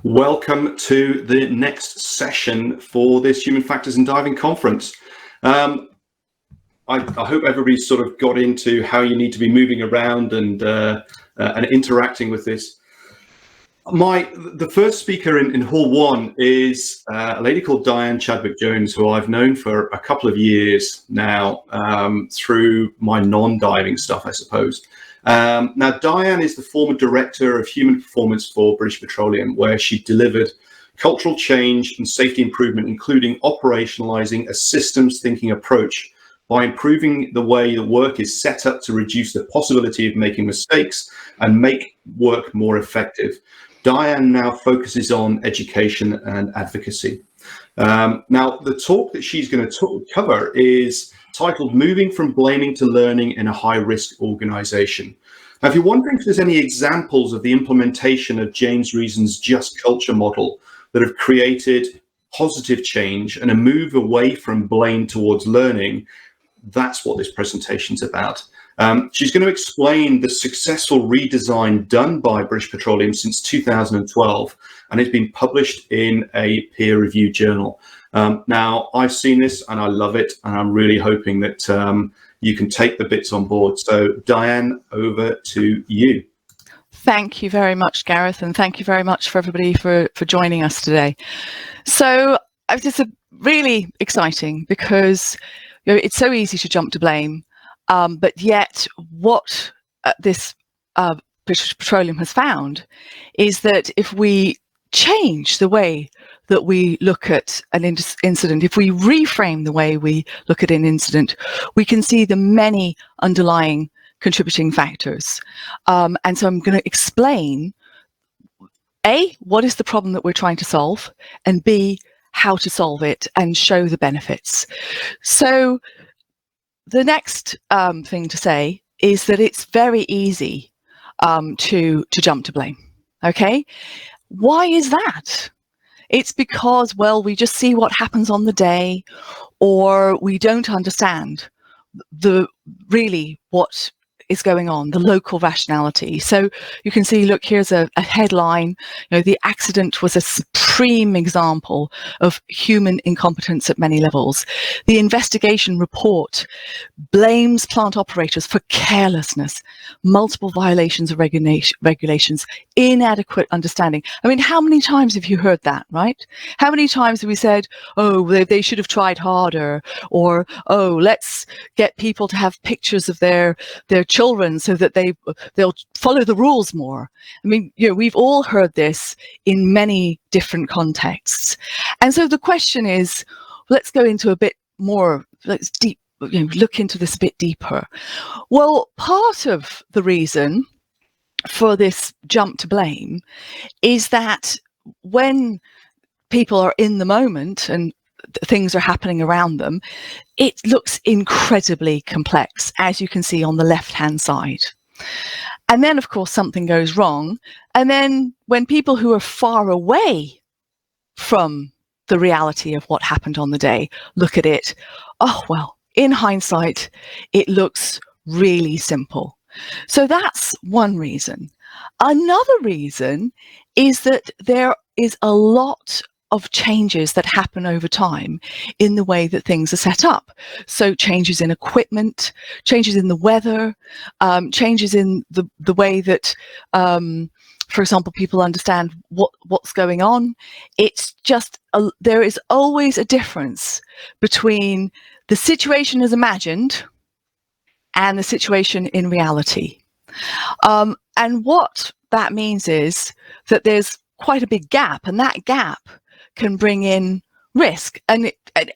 Welcome to the next session for this Human Factors in Diving conference. I hope everybody's sort of got into how you need to be moving around and interacting with this. The first speaker in Hall 1 is a lady called Diane Chadwick-Jones, who I've known for a couple of years now through my non-diving stuff, I suppose. Now, Diane is the former director of human performance for British Petroleum, where she delivered cultural change and safety improvement, including operationalizing a systems thinking approach by improving the way the work is set up to reduce the possibility of making mistakes and make work more effective. Diane now focuses on education and advocacy. Now, the talk that she's going to cover is titled Moving from Blaming to Learning in a High-Risk Organization. Now, if you're wondering if there's any examples of the implementation of James Reason's Just Culture model that have created positive change and a move away from blame towards learning, that's what this presentation's about. She's going to explain the successful redesign done by British Petroleum since 2012, and it's been published in a peer-reviewed journal. Now, I've seen this and I love it, and I'm really hoping that you can take the bits on board. So, Diane, over to you. Thank you very much, Gareth, and thank you very much for everybody for joining us today. So, it's really exciting because it's so easy to jump to blame, but yet what this British Petroleum has found is that if we change the way that we look at an incident, if we reframe the way we look at an incident, we can see the many underlying contributing factors. And so I'm going to explain, A, what is the problem that we're trying to solve, and B, how to solve it and show the benefits. So the next thing to say is that it's very easy to jump to blame. Okay? Why is that? It's because, well, we just see what happens on the day, or we don't understand really what is going on, the local rationality. So you can see, look, here's a headline, the accident was a supreme example of human incompetence at many levels. The investigation report blames plant operators for carelessness, multiple violations of regulations, inadequate understanding. I mean, how many times have you heard that, right? How many times have we said, oh, they should have tried harder, or, oh, let's get people to have pictures of their children so that they'll follow the rules more. I mean, we've all heard this in many different contexts. And so the question is, let's go into a bit more, let's look into this a bit deeper. Well, part of the reason for this jump to blame is that when people are in the moment and things are happening around them, it looks incredibly complex, as you can see on the left-hand side. And then, of course, something goes wrong. And then when people who are far away from the reality of what happened on the day look at it, oh, well, in hindsight, it looks really simple. So that's one reason. Another reason is that there is a lot of changes that happen over time in the way that things are set up. So changes in equipment, changes in the weather, changes in the way that, for example, people understand what's going on. It's just, there is always a difference between the situation as imagined and the situation in reality. And what that means is that there's quite a big gap, and that gap can bring in risk. And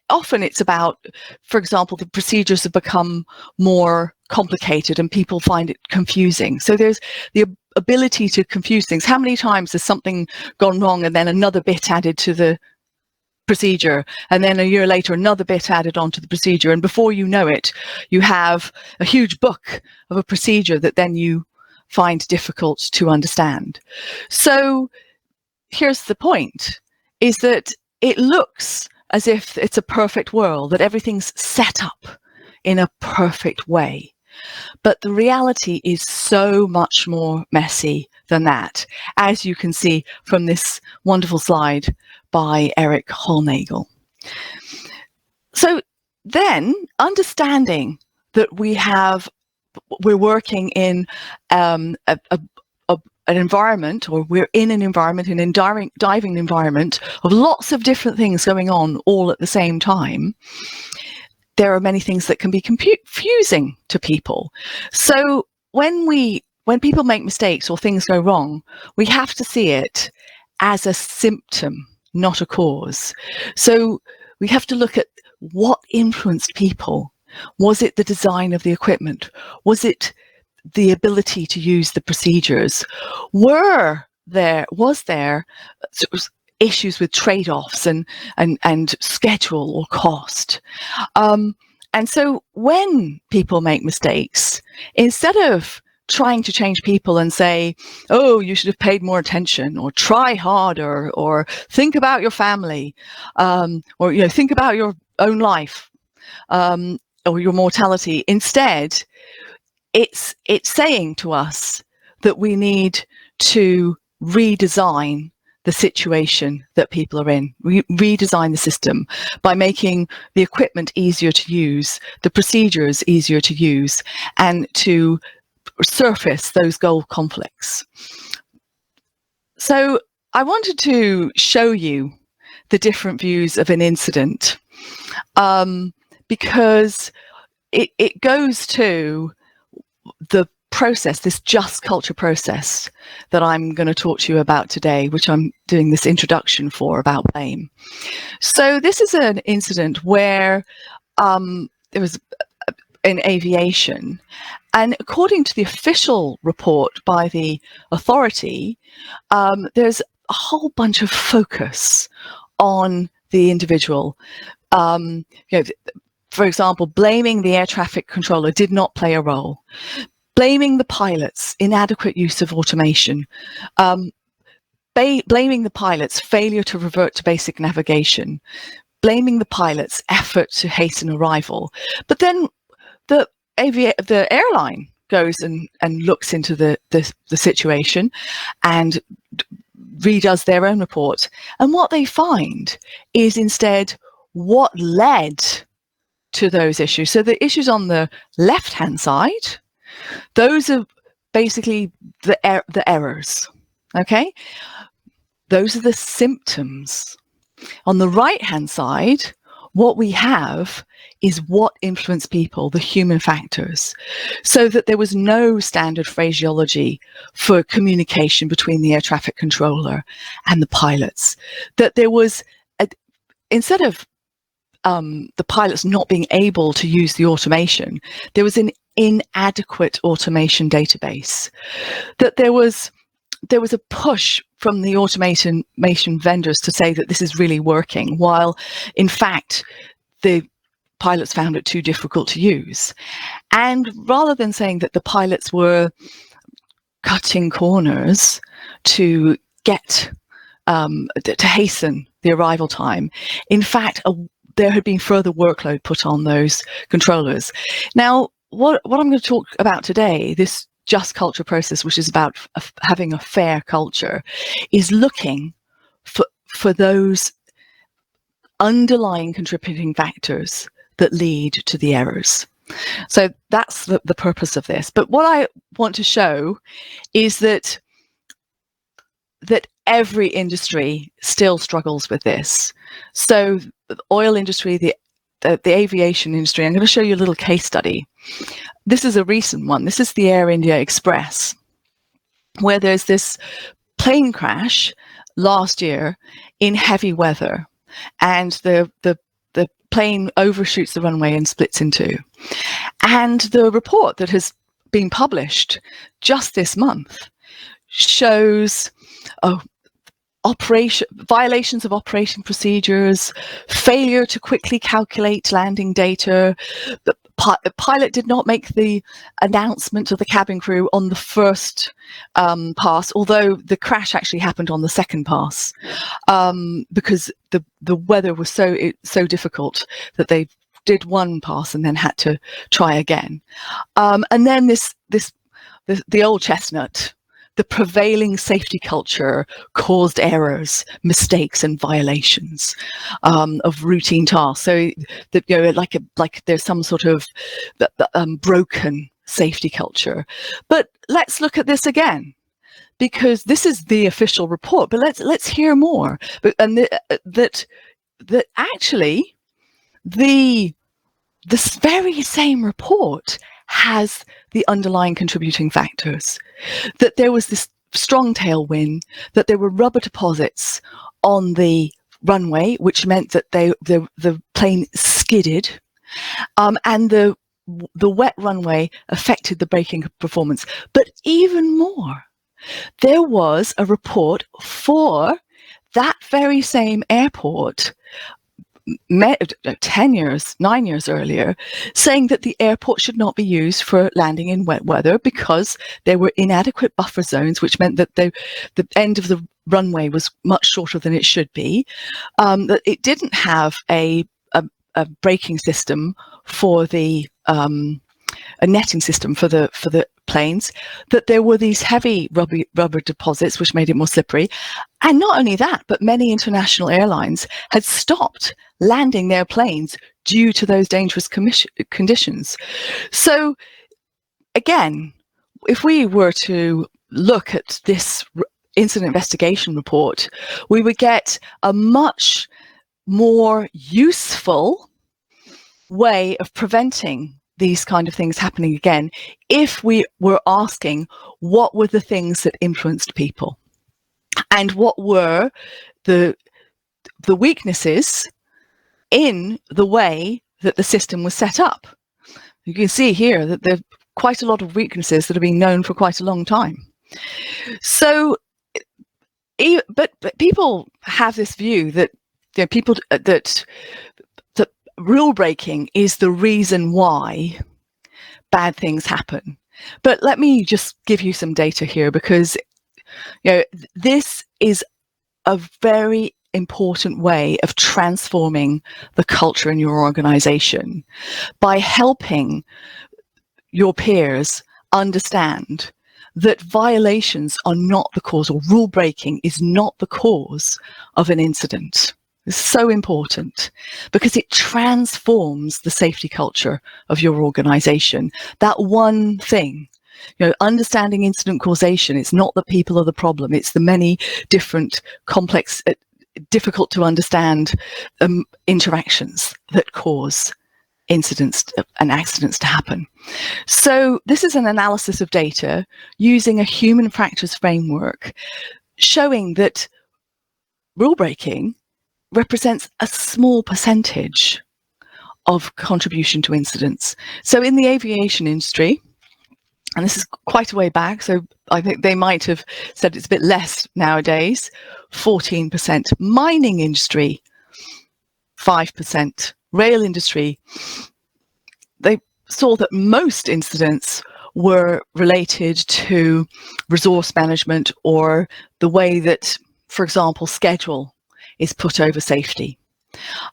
often it's about, for example, the procedures have become more complicated and people find it confusing. So there's the ability to confuse things. How many times has something gone wrong and then another bit added to the procedure, and then a year later another bit added onto the procedure, and before you know it, you have a huge book of a procedure that then you find difficult to understand. So here's the point, is that it looks as if it's a perfect world, that everything's set up in a perfect way. But the reality is so much more messy than that, as you can see from this wonderful slide by Eric Hollnagel. So then, understanding that we're working in an environment, or we're in an environment, an diving environment of lots of different things going on all at the same time, there are many things that can be confusing to people. So when people make mistakes or things go wrong, we have to see it as a symptom, not a cause. So we have to look at what influenced people. Was it the design of the equipment? Was it the ability to use the procedures? Was there sort of issues with trade-offs and schedule or cost? And so when people make mistakes, instead of trying to change people and say, oh, you should have paid more attention, or try harder, or think about your family, or think about your own life, or your mortality. Instead, it's saying to us that we need to redesign the situation that people are in, redesign the system by making the equipment easier to use, the procedures easier to use, and to surface those goal conflicts. So I wanted to show you the different views of an incident, because it goes to the process, this just culture process that I'm going to talk to you about today, which I'm doing this introduction for, about blame. So this is an incident where there was in aviation, and according to the official report by the authority, there's a whole bunch of focus on the individual. For example, blaming the air traffic controller did not play a role. Blaming the pilots, inadequate use of automation. Blaming the pilots, failure to revert to basic navigation. Blaming the pilots, effort to hasten arrival. But then the airline goes and looks into the situation and redoes their own report. And what they find is instead what led to those issues. So the issues on the left-hand side, those are basically the errors, okay? Those are the symptoms. On the right-hand side, what we have is what influenced people, the human factors, so that there was no standard phraseology for communication between the air traffic controller and the pilots. That there was, instead of the pilots not being able to use the automation, there was an inadequate automation database. That there was a push from the automation vendors to say that this is really working, while in fact the pilots found it too difficult to use. And rather than saying that the pilots were cutting corners to get to hasten the arrival time, in fact there had been further workload put on those controllers. Now, what I'm going to talk about today, this just culture process, which is about having a fair culture, is looking for those underlying contributing factors that lead to the errors. So that's the purpose of this. But what I want to show is that every industry still struggles with this. So the oil industry, the aviation industry, I'm going to show you a little case study. This is a recent one. This is the Air India Express, where there's this plane crash last year in heavy weather, and the plane overshoots the runway and splits in two. And the report that has been published just this month shows violations of operation procedures, failure to quickly calculate landing data. The pilot did not make the announcement to the cabin crew on the first pass, although the crash actually happened on the second pass, because the weather was so difficult that they did one pass and then had to try again. And then the old chestnut, the prevailing safety culture caused errors, mistakes, and violations of routine tasks. So that like there's some sort of broken safety culture. But let's look at this again, because this is the official report. But let's hear more. That actually this very same report has the underlying contributing factors, that there was this strong tailwind, that there were rubber deposits on the runway, which meant that the plane skidded, and the wet runway affected the braking performance. But even more, there was a report for that very same airport 9 years earlier, saying that the airport should not be used for landing in wet weather because there were inadequate buffer zones, which meant that the end of the runway was much shorter than it should be, that it didn't have a braking system for a netting system for the planes, that there were these heavy rubber deposits which made it more slippery. And not only that, but many international airlines had stopped landing their planes due to those dangerous conditions. So again, if we were to look at this incident investigation report, we would get a much more useful way of preventing these kind of things happening again if we were asking what were the things that influenced people and what were the weaknesses in the way that the system was set up. You can see here that there are quite a lot of weaknesses that have been known for quite a long time. So, but people have this view that that rule breaking is the reason why bad things happen. But let me just give you some data here, because this is a very important way of transforming the culture in your organization by helping your peers understand that violations are not the cause, or rule breaking is not the cause of an incident. It's so important because it transforms the safety culture of your organization. That one thing, understanding incident causation, it's not that people are the problem, it's the many different complex, difficult to understand interactions that cause incidents and accidents to happen. So this is an analysis of data using a human factors framework, showing that rule breaking represents a small percentage of contribution to incidents. So in the aviation industry, and this is quite a way back, so I think they might have said it's a bit less nowadays, 14%. Mining industry, 5%. Rail industry, they saw that most incidents were related to resource management or the way that, for example, schedule is put over safety.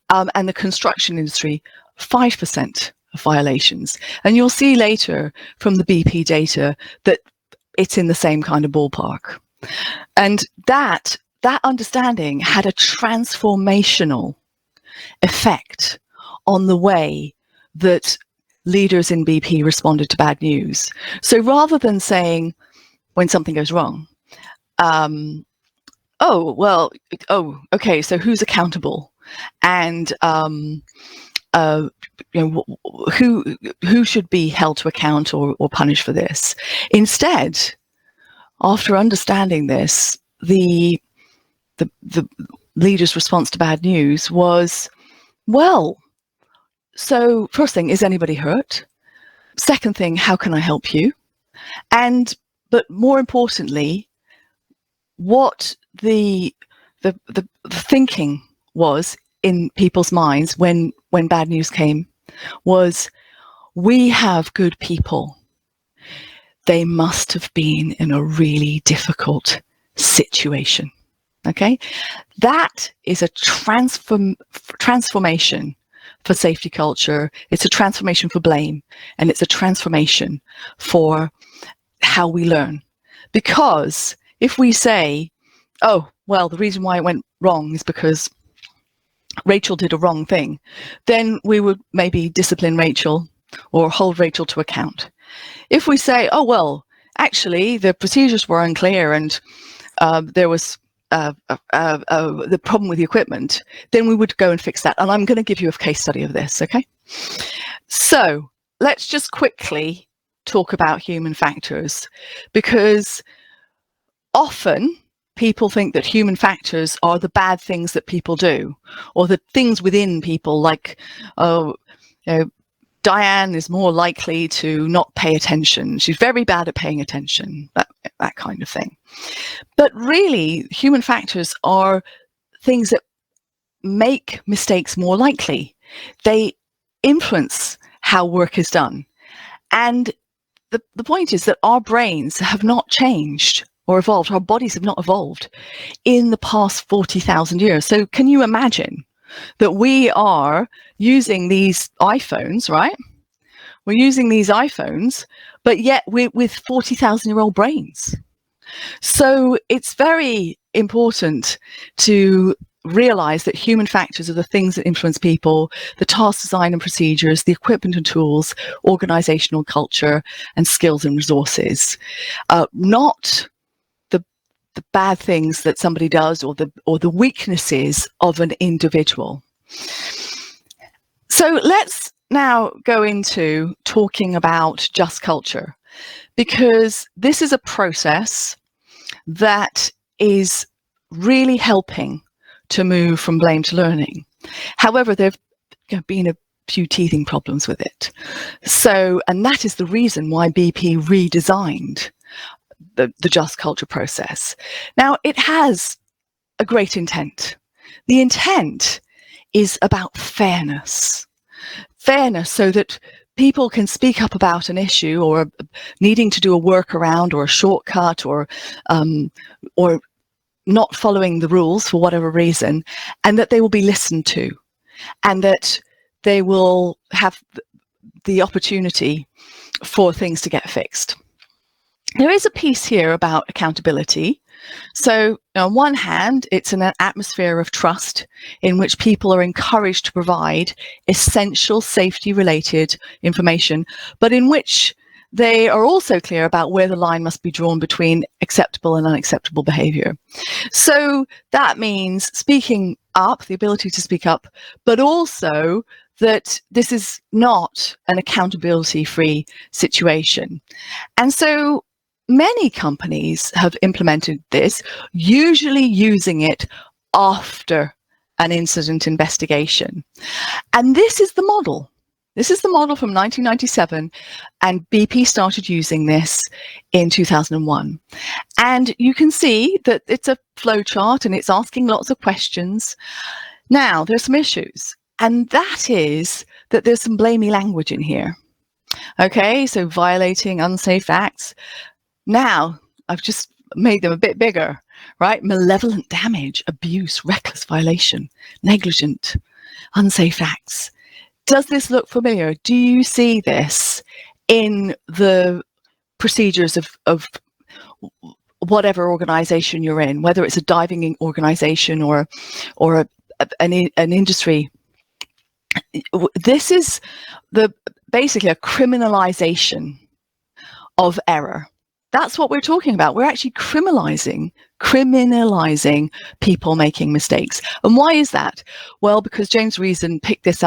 And the construction industry, 5% of violations. And you'll see later from the BP data that it's in the same kind of ballpark. And that understanding had a transformational effect on the way that leaders in BP responded to bad news. So rather than saying, when something goes wrong, okay, so who's accountable, and who should be held to account or punished for this? Instead, after understanding this, the leader's response to bad news was, well, so first thing, is anybody hurt? Second thing, how can I help you? But more importantly, what the thinking was in people's minds when bad news came was, we have good people. They must have been in a really difficult situation. Okay, that is a transformation for safety culture, it's a transformation for blame, and it's a transformation for how we learn. Because if we say, oh, well, the reason why it went wrong is because Rachel did a wrong thing, then we would maybe discipline Rachel or hold Rachel to account. If we say, oh, well, actually, the procedures were unclear and there was the problem with the equipment, then we would go and fix that. And I'm going to give you a case study of this, okay? So let's just quickly talk about human factors, because often people think that human factors are the bad things that people do, or the things within people, like, oh, you know, Diane is more likely to not pay attention. She's very bad at paying attention, that kind of thing. But really, human factors are things that make mistakes more likely. They influence how work is done. And the point is that our brains have not changed or evolved. Our bodies have not evolved in the past 40,000 years. So can you imagine that we are using these iPhones, right? We're using these iPhones, but yet we're with 40,000-year-old brains. So it's very important to realize that human factors are the things that influence people, the task design and procedures, the equipment and tools, organizational culture, and skills and resources, not the bad things that somebody does or the weaknesses of an individual. So let's now go into talking about just culture, because this is a process that is really helping to move from blame to learning. However, there have been a few teething problems with it. So, and that is the reason why BP redesigned the just culture process. Now, it has a great intent. The intent is about fairness. Fairness so that people can speak up about an issue, or needing to do a workaround or a shortcut, or not following the rules for whatever reason, and that they will be listened to, and that they will have the opportunity for things to get fixed. There is a piece here about accountability. So on one hand, it's an atmosphere of trust in which people are encouraged to provide essential safety-related information, but in which they are also clear about where the line must be drawn between acceptable and unacceptable behavior. So that means speaking up, the ability to speak up, but also that this is not an accountability-free situation. And so many companies have implemented this, usually using it after an incident investigation. And this is the model. This is the model from 1997, and BP started using this in 2001. And you can see that it's a flow chart and it's asking lots of questions. Now, there's some issues, and that is that there's some blamey language in here. Okay, so violating unsafe acts. Now, I've just made them a bit bigger, right? Malevolent damage, abuse, reckless violation, negligent, unsafe acts. Does this look familiar? Do you see this in the procedures of whatever organization you're in, whether it's a diving organization or an industry? This is basically a criminalization of error. That's what we're talking about. We're actually criminalizing people making mistakes. And why is that? Well, because James Reason picked this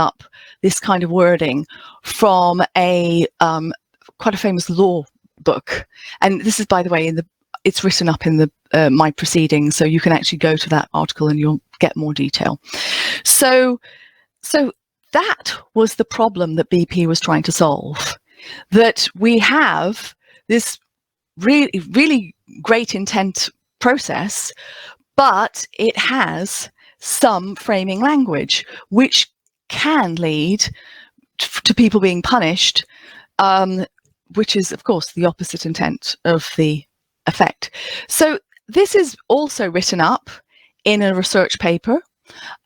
kind of wording from a quite a famous law book. And this is, by the way, it's written up in the my proceedings, so you can actually go to that article and you'll get more detail. So that was the problem that BP was trying to solve. That we have this really great intent process, but it has some framing language which can lead to people being punished, which is, of course, the opposite intent of the effect. So this is also written up in a research paper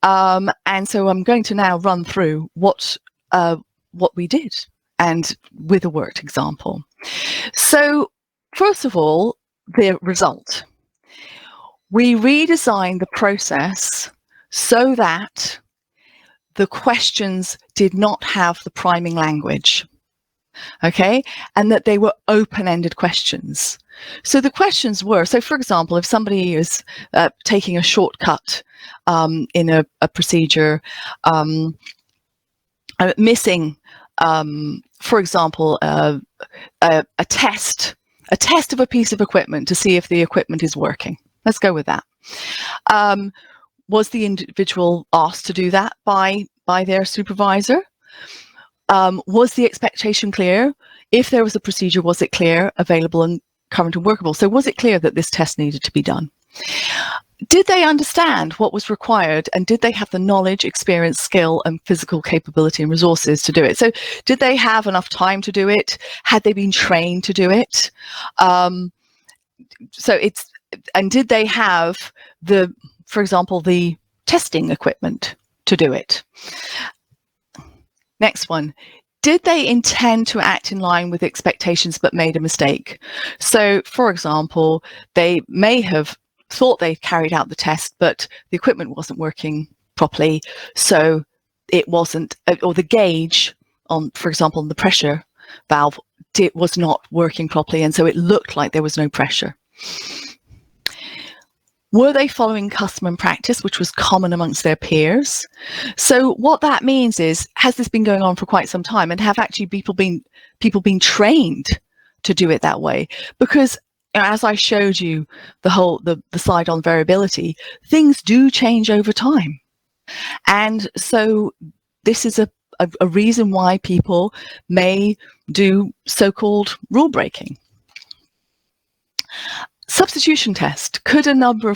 And so I'm going to now run through what we did, and with a worked example. So first of all, the result. We redesigned the process so that the questions did not have the priming language, okay, and that they were open-ended questions. So the questions were, so for example, if somebody is taking a shortcut in a procedure, missing, for example, a test of a piece of equipment to see if the equipment is working. Let's go with that. Was the individual asked to do that by their supervisor? Was the expectation clear? If there was a procedure, was it clear, available, and current and workable? So was it clear that this test needed to be done? Did they understand what was required, and did they have the knowledge, experience, skill, and physical capability and resources to do it? So did they have enough time to do it? Had they been trained to do it? And did they have for example, the testing equipment to do it? Next one. Did they intend to act in line with expectations but made a mistake? So, for example, they may have thought they carried out the test, but the equipment wasn't working properly, so it wasn't, or the gauge on, for example, on the pressure valve was not working properly, and so it looked like there was no pressure. Were they following custom and practice, which was common amongst their peers? So what that means is, has this been going on for quite some time, and have actually people been trained to do it that way? Because as I showed you the slide on variability, things do change over time. And so this is a reason why people may do so-called rule breaking. Substitution test. Could another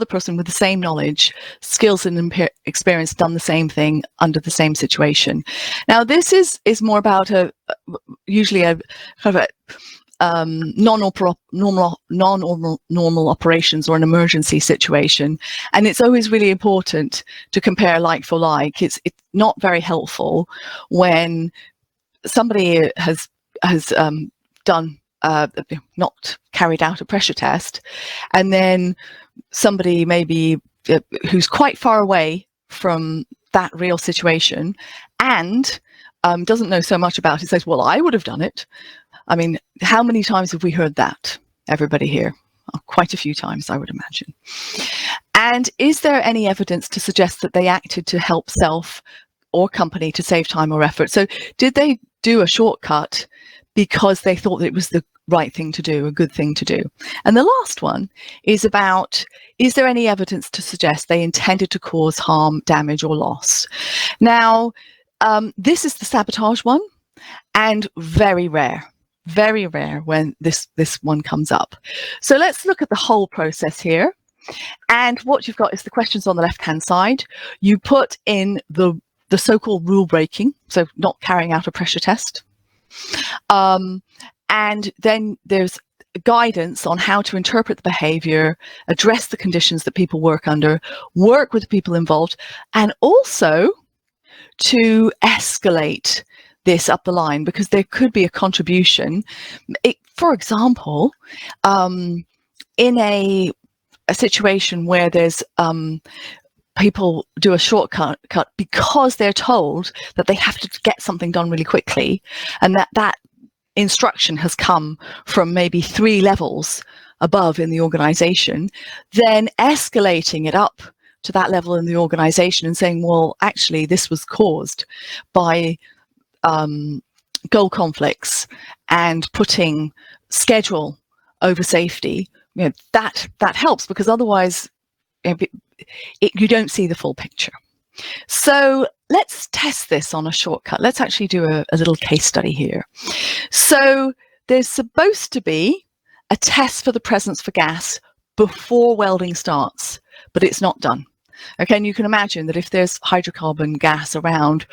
person with the same knowledge, skills, and experience done the same thing under the same situation? Now, this is more about usually a kind of a non-normal operations or an emergency situation, and it's always really important to compare like for like. It's not very helpful when somebody has done not carried out a pressure test, and then somebody maybe who's quite far away from that real situation and doesn't know so much about it says, well, I would have done it. I mean, how many times have we heard that, everybody here? Quite a few times, I would imagine. And is there any evidence to suggest that they acted to help self or company to save time or effort? So did they do a shortcut because they thought that it was the right thing to do, a good thing to do? And the last one is about, is there any evidence to suggest they intended to cause harm, damage, or loss? Now, this is the sabotage one, and very rare when this one comes up. So let's look at the whole process here. And what you've got is the questions on the left-hand side. You put in the so-called rule breaking, so not carrying out a pressure test. And then there's guidance on how to interpret the behavior, address the conditions that people work under, work with the people involved, and also to escalate this up the line, because there could be a contribution. For example, in a situation where there's people do a shortcut because they're told that they have to get something done really quickly, and that instruction has come from maybe 3 levels above in the organization, then escalating it up to that level in the organization and saying, well, actually, this was caused by goal conflicts and putting schedule over safety, that helps, because otherwise you don't see the full picture. So let's test this on a shortcut. Let's actually do a little case study here. So there's supposed to be a test for the presence for gas before welding starts, but it's not done. Okay, and you can imagine that if there's hydrocarbon gas around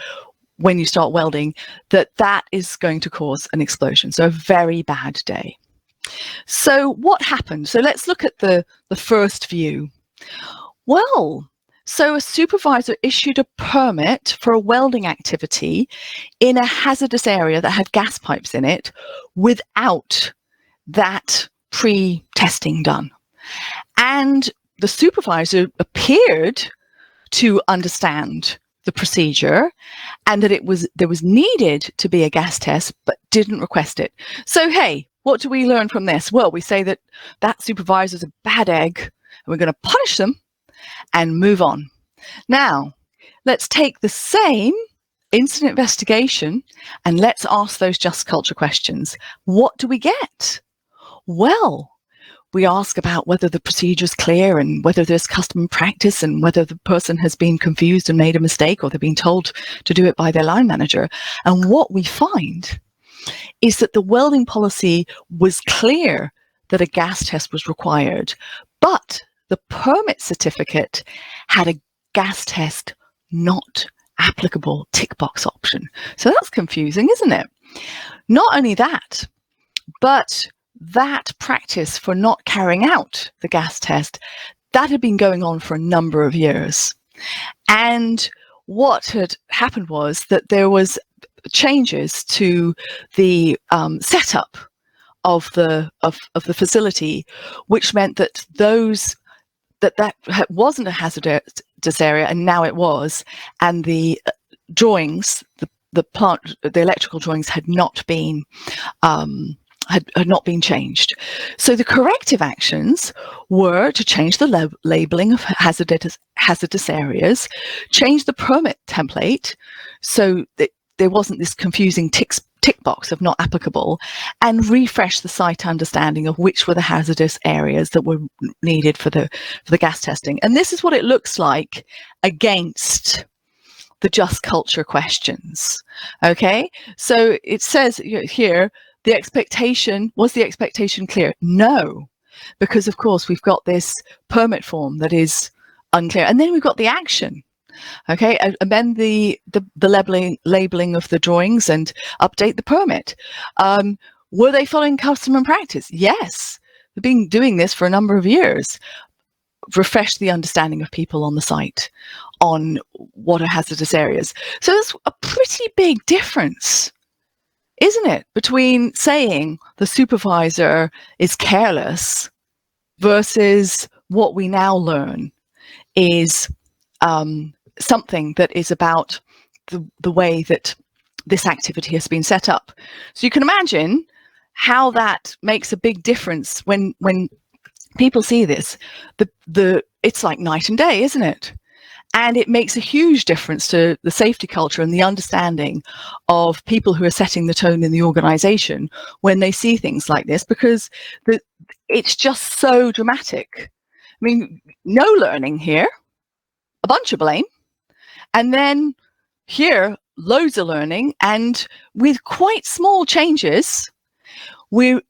when you start welding, that is going to cause an explosion. So a very bad day. So what happened? So let's look at the first view. Well, So a supervisor issued a permit for a welding activity in a hazardous area that had gas pipes in it without that pre-testing done. And the supervisor appeared to understand the procedure and that there was needed to be a gas test, but didn't request it. So, hey, what do we learn from this? Well, we say that that supervisor's a bad egg and we're going to punish them and move on. Now, let's take the same incident investigation and let's ask those just culture questions. What do we get? Well, we ask about whether the procedure is clear and whether there's custom practice and whether the person has been confused and made a mistake or they've been told to do it by their line manager. And what we find is that the welding policy was clear that a gas test was required, but the permit certificate had a gas test not applicable tick box option. So that's confusing, isn't it? Not only that, but that practice for not carrying out the gas test, that had been going on for a number of years. And what had happened was that there was changes to the setup of the facility, which meant that that wasn't a hazardous area, and now it was, and the drawings, the electrical drawings had not been had not been changed. So the corrective actions were to change the labeling of hazardous areas, change the permit template so that there wasn't this confusing tick box of not applicable, and refresh the site understanding of which were the hazardous areas that were needed for the gas testing. And this is what it looks like against the just culture questions. Okay, so it says here, was the expectation clear? No, because of course we've got this permit form that is unclear, and then we've got the action. Okay, amend the labeling of the drawings and update the permit. Were they following custom and practice? Yes, they've been doing this for a number of years. Refresh the understanding of people on the site on what are hazardous areas. So there's a pretty big difference, isn't it, between saying the supervisor is careless versus what we now learn is something that is about the way that this activity has been set up. So you can imagine how that makes a big difference when people see this. It's like night and day, isn't it? And it makes a huge difference to the safety culture and the understanding of people who are setting the tone in the organization when they see things like this, because it's just so dramatic. I mean, no learning here, a bunch of blame. And then here, loads of learning. And with quite small changes, we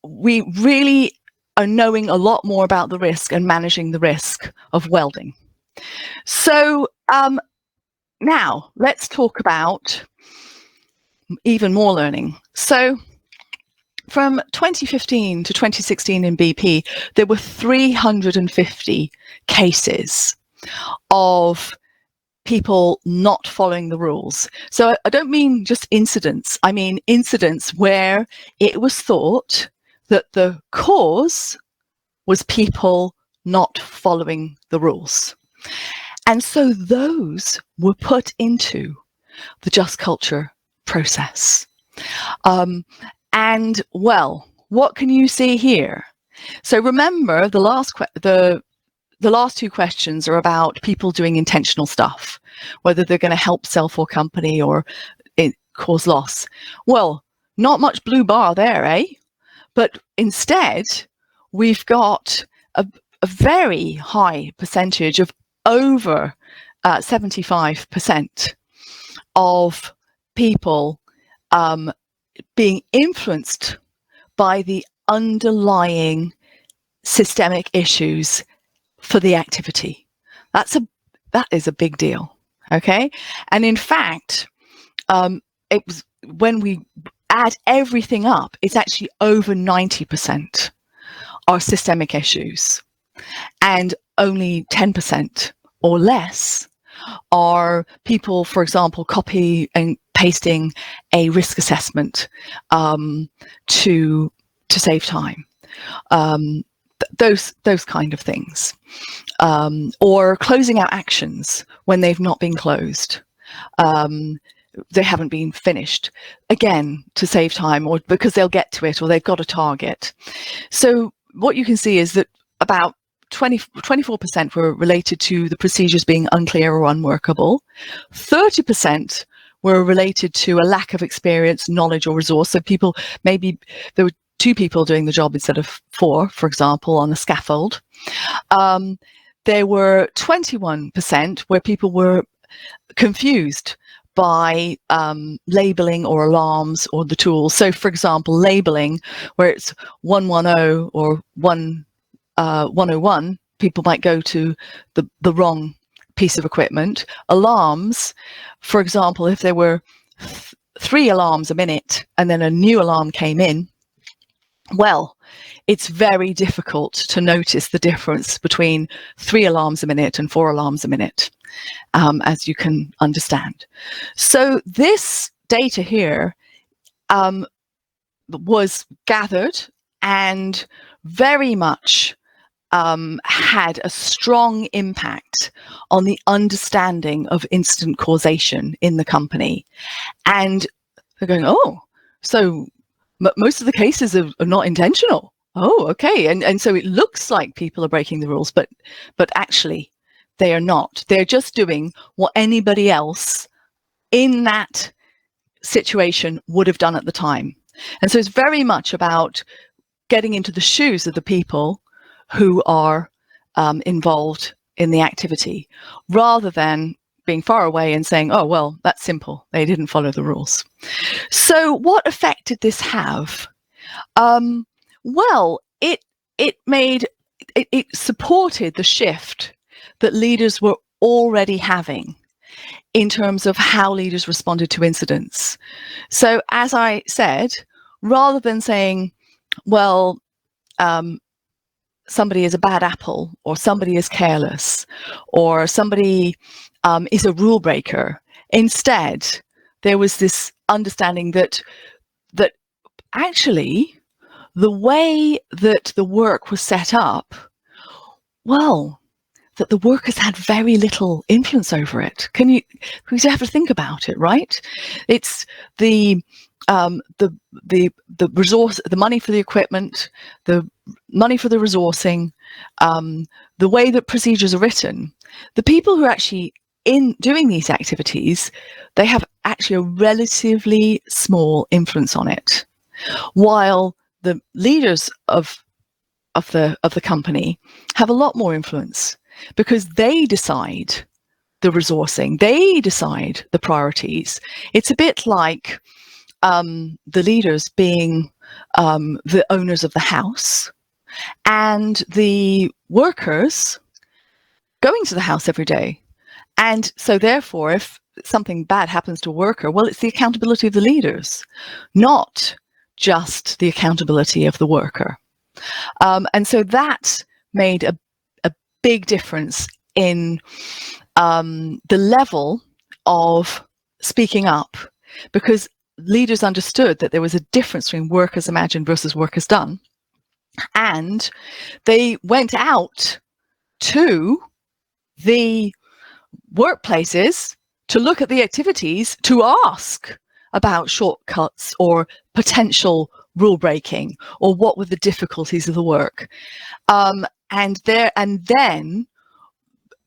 really are knowing a lot more about the risk and managing the risk of welding. So now let's talk about even more learning. So from 2015 to 2016 in BP, there were 350 cases of people not following the rules. So I don't mean just incidents. I mean incidents where it was thought that the cause was people not following the rules. And so those were put into the just culture process. And well, what can you see here? So remember, the last two questions are about people doing intentional stuff, whether they're going to help self or company or cause loss. Well, not much blue bar there, eh? But instead, we've got a very high percentage of over 75% of people being influenced by the underlying systemic issues for the activity. That is a big deal. Okay, and in fact, it was when we add everything up, it's actually over 90% are systemic issues, and only 10% or less are people, for example, copy and pasting a risk assessment to save time. Those kind of things, or closing out actions when they've not been closed. They haven't been finished, again, to save time, or because they'll get to it, or they've got a target. So what you can see is that about 24% were related to the procedures being unclear or unworkable. 30% were related to a lack of experience, knowledge, or resource. So people, maybe there were 2 people doing the job instead of 4, for example, on a scaffold. There were 21% where people were confused by labeling or alarms or the tools. So, for example, labeling, where it's 110 or 101, people might go to the wrong piece of equipment. Alarms, for example, if there were 3 alarms a minute and then a new alarm came in, well, it's very difficult to notice the difference between 3 alarms a minute and 4 alarms a minute, as you can understand. So this data here was gathered and very much had a strong impact on the understanding of incident causation in the company. And they're going, oh, so most of the cases are not intentional. Oh, okay. And so it looks like people are breaking the rules, but actually they are not. They're just doing what anybody else in that situation would have done at the time. And so it's very much about getting into the shoes of the people who are involved in the activity, rather than being far away and saying, oh, well, that's simple, they didn't follow the rules. So what effect did this have? Well, it supported the shift that leaders were already having in terms of how leaders responded to incidents. So as I said, rather than saying, well, somebody is a bad apple, or somebody is careless, or somebody is a rule breaker, instead there was this understanding that actually the way that the work was set up, well, that the workers had very little influence over it. Because you have to think about it, right? It's the resource, the money for the equipment, the money for the resourcing, the way that procedures are written. The people who are actually in doing these activities, they have actually a relatively small influence on it, while the leaders of the company have a lot more influence, because they decide the resourcing, they decide the priorities. It's a bit like the leaders being the owners of the house, and the workers going to the house every day. And so therefore, if something bad happens to a worker, well, it's the accountability of the leaders, not just the accountability of the worker. And so that made a big difference in the level of speaking up, because leaders understood that there was a difference between workers imagined versus workers done. And they went out to the workplaces to look at the activities, to ask about shortcuts or potential rule breaking, or what were the difficulties of the work, and then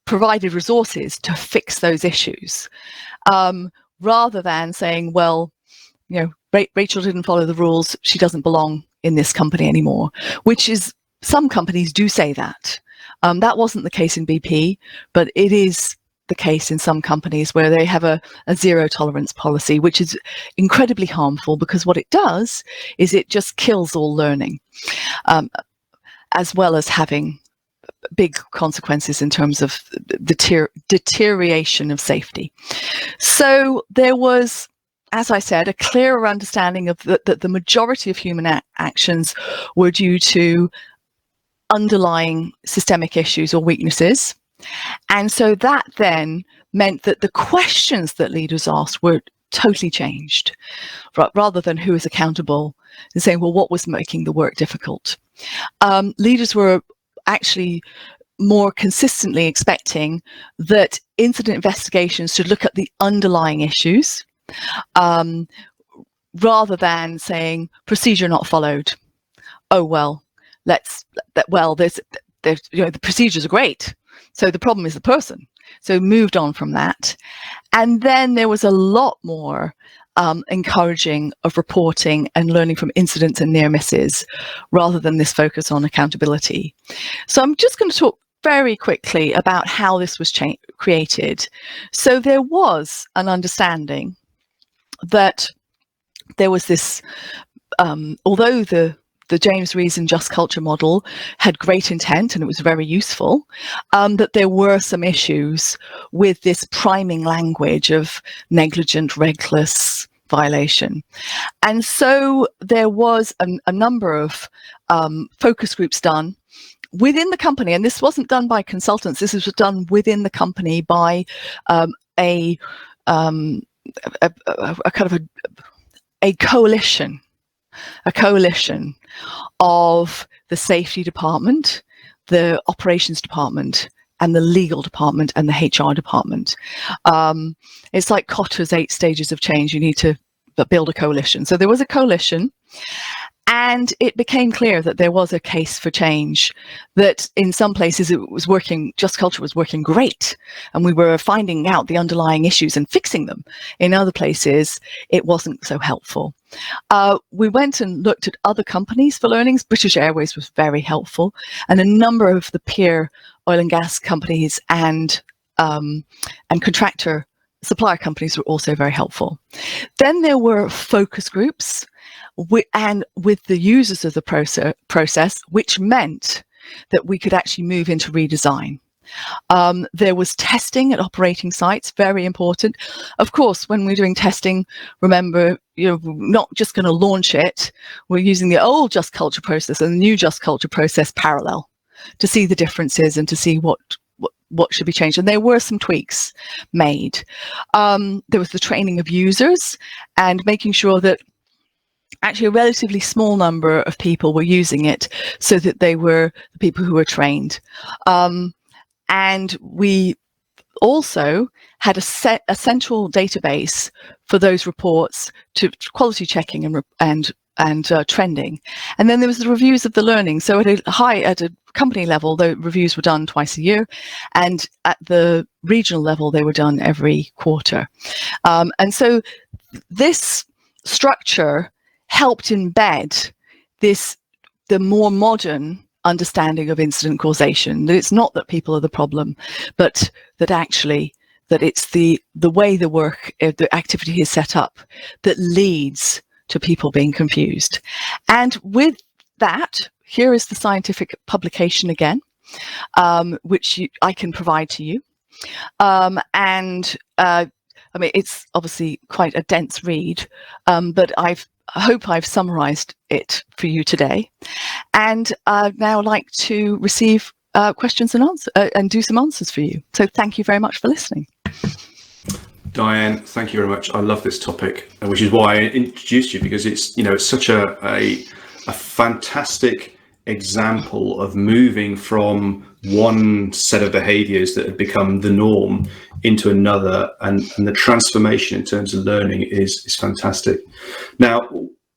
provided resources to fix those issues, rather than saying, well, you know, Rachel didn't follow the rules, she doesn't belong in this company anymore, which is, some companies do say that. That wasn't the case in BP, but it is the case in some companies where they have a zero tolerance policy, which is incredibly harmful, because what it does is it just kills all learning, as well as having big consequences in terms of deterioration of safety. So there was, as I said, a clearer understanding of that the majority of human actions were due to underlying systemic issues or weaknesses, And so that then meant that the questions that leaders asked were totally changed, rather than who is accountable and saying, well, what was making the work difficult? Leaders were actually more consistently expecting that incident investigations should look at the underlying issues, rather than saying procedure not followed. Oh, well, there's the procedures are great, so the problem is the person. So moved on from that. And then there was a lot more encouraging of reporting and learning from incidents and near misses, rather than this focus on accountability. So I'm just going to talk very quickly about how this was created. So there was an understanding that there was this, although the James Reason Just Culture model had great intent and it was very useful, that there were some issues with this priming language of negligent, reckless violation. And so there was a number of focus groups done within the company, and this wasn't done by consultants, this was done within the company by a kind of a coalition of the safety department, the operations department, and the legal department and the HR department. It's like Kotter's 8 stages of change. You need to build a coalition. So there was a coalition, and it became clear that there was a case for change, that in some places it was working, Just Culture was working great, and we were finding out the underlying issues and fixing them. In other places, it wasn't so helpful. We went and looked at other companies for learnings. British Airways was very helpful, and a number of the peer oil and gas companies and contractor supplier companies were also very helpful. Then there were focus groups and with the users of the process, which meant that we could actually move into redesign. There was testing at operating sites, very important. Of course, when we're doing testing, remember, we're not just going to launch it. We're using the old Just Culture process and the new Just Culture process parallel to see the differences and to see what should be changed. And there were some tweaks made. There was the training of users and making sure that actually a relatively small number of people were using it, so that they were the people who were trained. And we also had a central database for those reports to quality checking and trending. And then there was the reviews of the learning. So at a company level, the reviews were done twice a year, and at the regional level, they were done every quarter. And so this structure helped embed the more modern understanding of incident causation, that it's not that people are the problem, but that actually that it's the way the work, the activity is set up that leads to people being confused. And with that, here is the scientific publication again, which I can provide to you. I mean, it's obviously quite a dense read, but I hope I've summarized it for you today. And I'd now like to receive questions and answers and do some answers for you. So thank you very much for listening. Diane, thank you very much. I love this topic, which is why I introduced you, because it's, it's such a fantastic example of moving from one set of behaviors that had become the norm into another, and the transformation in terms of learning is fantastic. Now,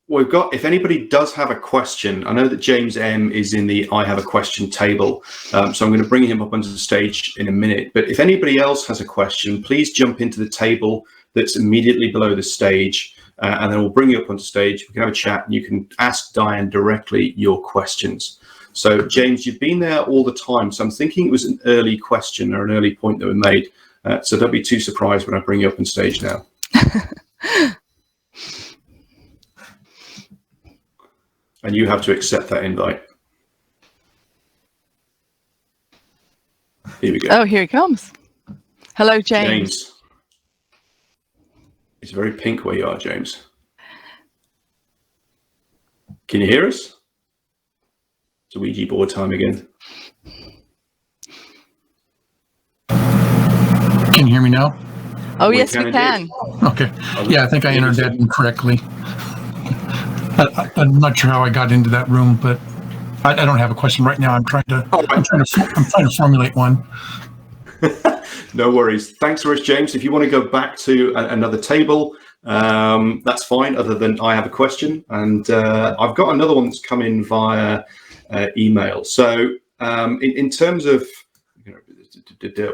we've got, if anybody does have a question, I know that James M is in the I have a question table, so I'm going to bring him up onto the stage in a minute. But if anybody else has a question, please jump into the table that's immediately below the stage, and then we'll bring you up onto stage. We can have a chat and you can ask Diane directly your questions. So James, you've been there all the time, so I'm thinking it was an early question or an early point that we made. So don't be too surprised when I bring you up on stage now. And you have to accept that invite. Here we go. Oh, here he comes. Hello, James. James. It's very pink where you are, James. Can you hear us? It's Ouija board time again. Can you hear me now? Oh, We yes, can we can. Okay. Yeah, I think I entered that incorrectly. I'm not sure how I got into that room, but I don't have a question right now. I'm trying to formulate one. No worries. Thanks very much, James. If you want to go back to another table, that's fine. Other than I have a question, and I've got another one that's come in via email. So, in terms of,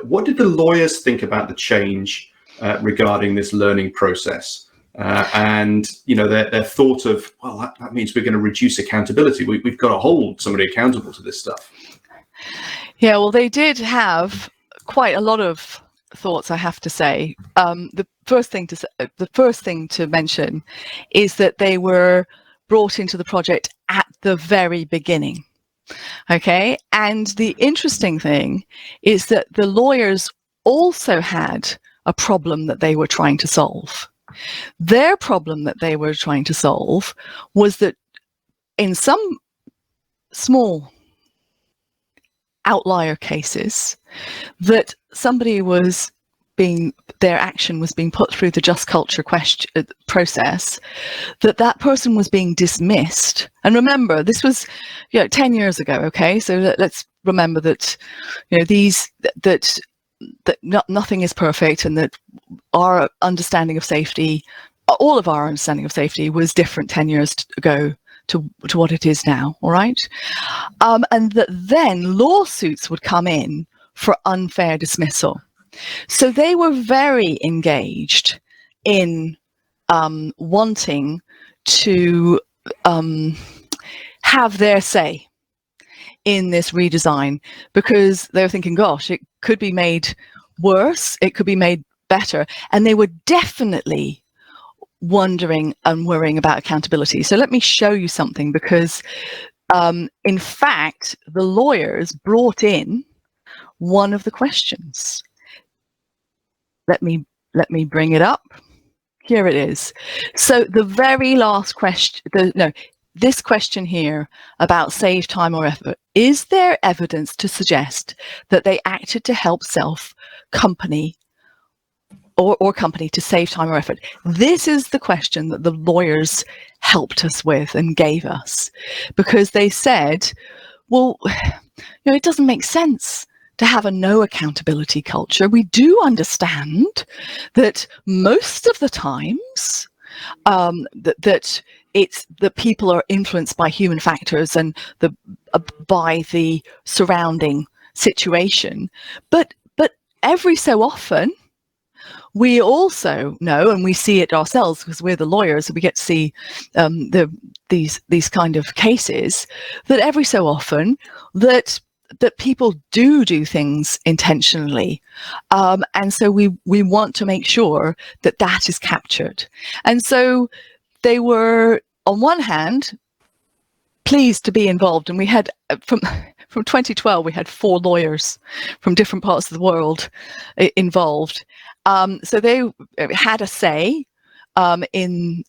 what did the lawyers think about the change regarding this learning process? And their thought of, well, that means we're going to reduce accountability. We've got to hold somebody accountable to this stuff. Yeah, well, they did have quite a lot of thoughts, I have to say. The first thing to mention is that they were brought into the project at the very beginning. Okay, and the interesting thing is that the lawyers also had a problem that they were trying to solve. Their problem that they were trying to solve was that in some small outlier cases, that somebody was their action was being put through the just culture process, that person was being dismissed. And remember, this was 10 years ago. Okay, so let's remember that nothing is perfect, and that our understanding of safety, all of our understanding of safety, was different 10 years ago to what it is now. All right, and that then lawsuits would come in for unfair dismissal. So they were very engaged in wanting to have their say in this redesign, because they were thinking, gosh, it could be made worse, it could be made better, and they were definitely wondering and worrying about accountability. So let me show you something, because in fact, the lawyers brought in one of the questions. Let me bring it up. Here it is. So the very last question, this question here about save time or effort: is there evidence to suggest that they acted to help company to save time or effort? This is the question that the lawyers helped us with and gave us, because they said, well, it doesn't make sense to have a no accountability culture. We do understand that most of the times that people are influenced by human factors and by the surrounding situation, but every so often we also know, and we see it ourselves because we're the lawyers, we get to see these kind of cases, that every so often that people do things intentionally, and so we want to make sure that is captured. And so they were, on one hand, pleased to be involved, and we had from 2012 we had 4 lawyers from different parts of the world involved. So they had a say in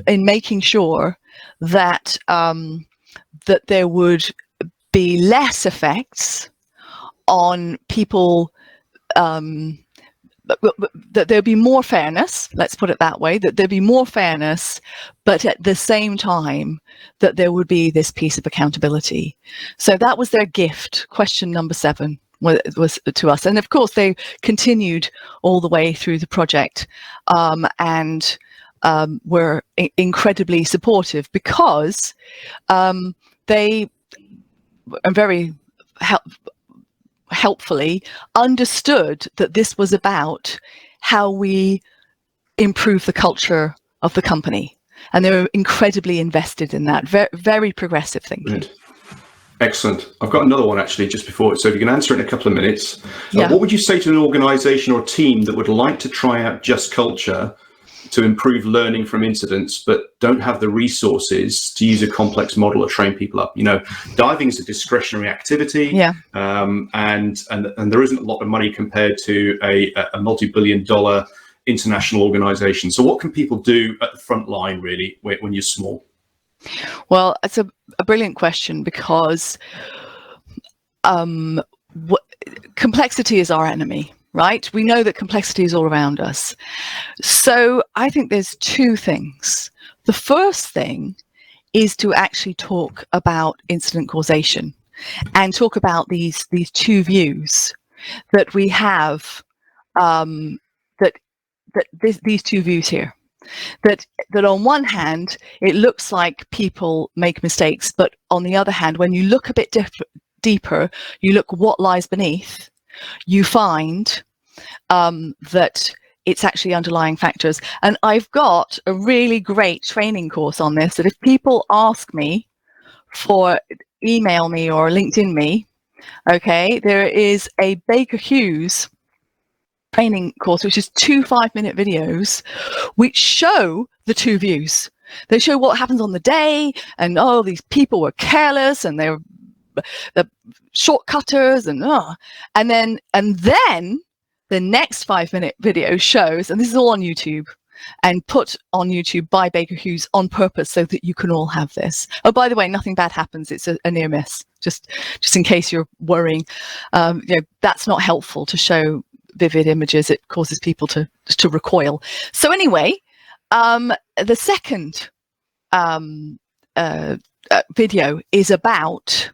making sure that that there would be less effects on people, that there'd be more fairness, let's put it that way, that there'd be more fairness, but at the same time that there would be this piece of accountability. So that was their gift. Question number 7 was to us. And of course they continued all the way through the project, and were incredibly supportive, because they very helpfully understood that this was about how we improve the culture of the company, and they were incredibly invested in that. Very progressive thinking. Good. Excellent. I've got another one actually just before, so if you can answer it in a couple of minutes. Yeah. What would you say to an organization or team that would like to try out Just Culture to improve learning from incidents, but don't have the resources to use a complex model or train people up? Diving is a discretionary activity, and there isn't a lot of money compared to a multi-billion-dollar international organization. So what can people do at the front line, really, when you're small? Well, it's a brilliant question, because complexity is our enemy, right? We know that complexity is all around us. So I think there's two things. The first thing is to actually talk about incident causation and talk about these two views that we have, these two views here. That on one hand, it looks like people make mistakes, but on the other hand, when you look a bit deeper, you look what lies beneath, you find that it's actually underlying factors. And I've got a really great training course on this, that if people ask me for, email me or LinkedIn me, okay, there is a Baker Hughes training course, which is 2 5-minute videos, which show the two views. They show what happens on the day, and oh, these people were careless, and they're shortcutters, and then the next 5-minute video shows, and this is all on YouTube and put on YouTube by Baker Hughes on purpose so that you can all have this. Oh, by the way, nothing bad happens. It's a near miss, just in case you're worrying. That's not helpful to show vivid images. It causes people to recoil. So anyway, the second video is about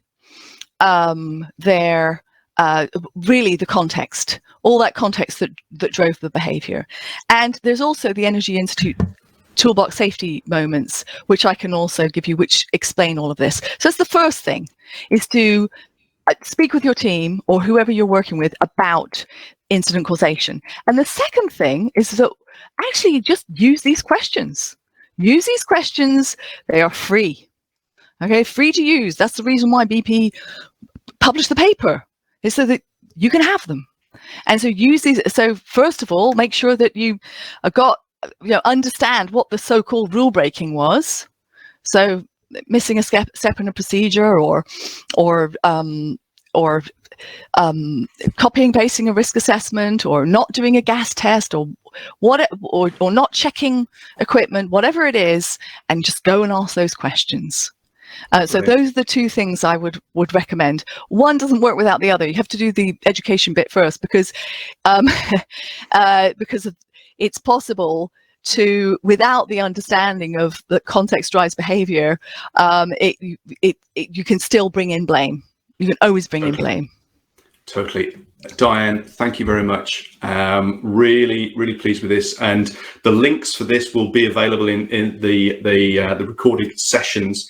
really the context, all that context that drove the behavior. And there's also the Energy Institute toolbox safety moments, which I can also give you, which explain all of this. So that's the first thing, is to speak with your team or whoever you're working with about incident causation. And the second thing is that actually just use these questions. Use these questions. They are free. Okay, free to use. That's the reason why BP published the paper, is so that you can have them. And so use these. So first of all, make sure that you understand what the so-called rule breaking was. So missing a step in a procedure, or copying pasting a risk assessment, or not doing a gas test, or not checking equipment, whatever it is, and just go and ask those questions. So those are the two things I would recommend. One doesn't work without the other. You have to do the education bit first, because it's possible to, without the understanding of the context drives behavior, you can still bring in blame. You can always bring in blame. Totally. Diane, thank you very much. Really, really pleased with this. And the links for this will be available in the recorded sessions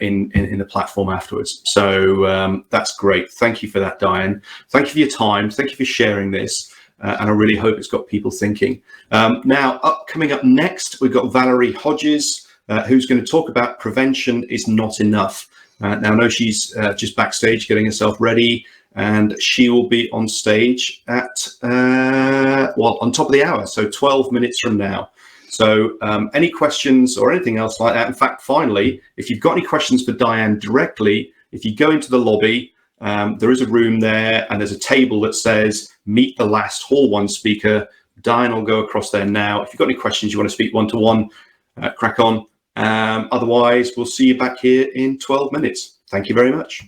in the platform afterwards. So that's great. Thank you for that, Diane. Thank you for your time. Thank you for sharing this. And I really hope it's got people thinking. Now, coming up next, we've got Valerie Hodges, who's going to talk about prevention is not enough. Now, I know she's just backstage getting herself ready, and she will be on stage at, on top of the hour, so 12 minutes from now. So any questions or anything else like that? In fact, finally, if you've got any questions for Diane directly, if you go into the lobby, there is a room there, and there's a table that says meet the last Hall 1 speaker. Diane will go across there now. If you've got any questions, you want to speak one-to-one, crack on. Otherwise, we'll see you back here in 12 minutes. Thank you very much.